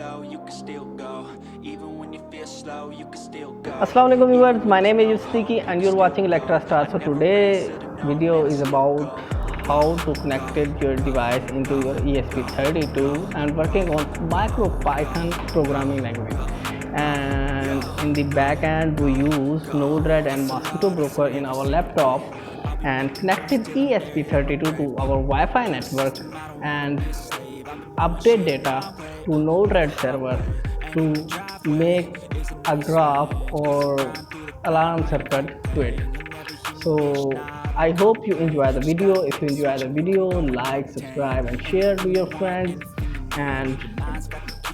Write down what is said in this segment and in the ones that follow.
low, you can still go. Even when you feel slow, you can still go. Assalamualaikum viewers, my name is Yustiki and you're watching Electra Star. So today video is about how to connect your device into your ESP32 and working on Micropython programming language. And in the back end we use Nodered and Mosquitto broker in our laptop and connected ESP32 to our Wi-Fi network and update data to Node-RED server to make a graph or alarm circuit to it. So I hope you enjoy the video. If you enjoy the video, like, subscribe and share to your friends. And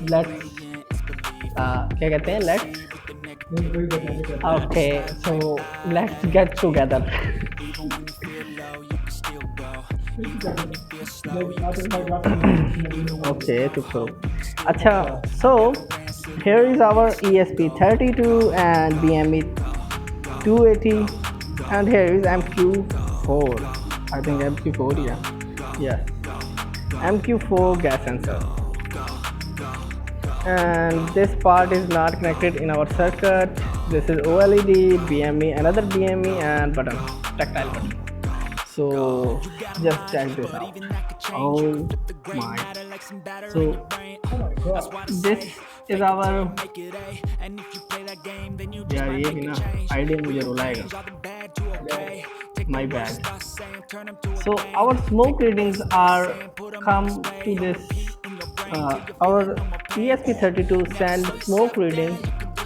let's क्या कहते हैं let's okay, so let's get together. Okay, so so here is our ESP32 and BME 280 and here is MQ4. I think MQ4, yeah, MQ4 gas sensor, and this part is not connected in our circuit. This is OLED, BME, another BME and button, tactile button. So just check this out. Oh my, so this is our यार ये भी ना idea मुझे रुलाएगा, my bad. So our smoke readings are come to this our ESP32 send smoke readings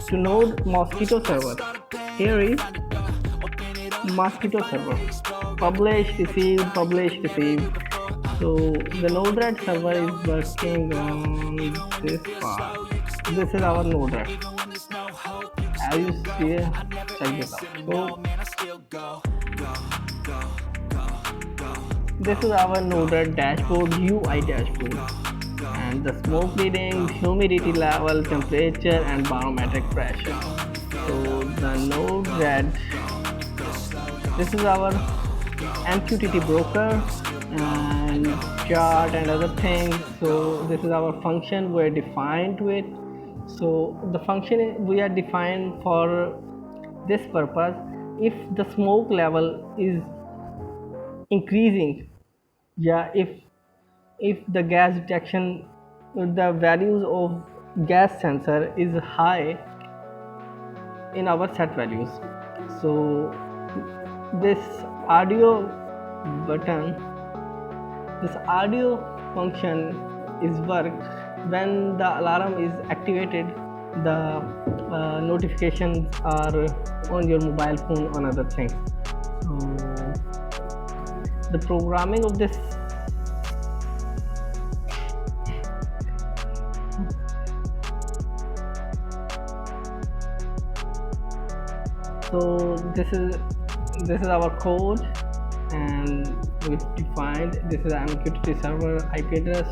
to node mosquitto server. Here is mosquitto server, publish, receive, publish, receive. So the Node-RED server is working on this part. This is our Node-RED. As you see, check this out. So this is our Node-RED dashboard, UI dashboard, and the smoke reading, humidity level, temperature, and barometric pressure. So the Node-RED. This is our MQTT broker and chart and other things. So this is our function we are defined to it. So the function we are defined for this purpose. If the smoke level is increasing, if the gas detection, the values of gas sensor is high in our set values, so this audio button, this audio function is worked when the alarm is activated. The notifications are on your mobile phone on other things. So the programming of this so this is our code and we defined this is MQTT server IP address.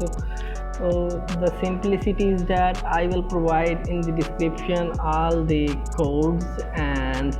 So the simplicity is that I will provide in the description all the codes and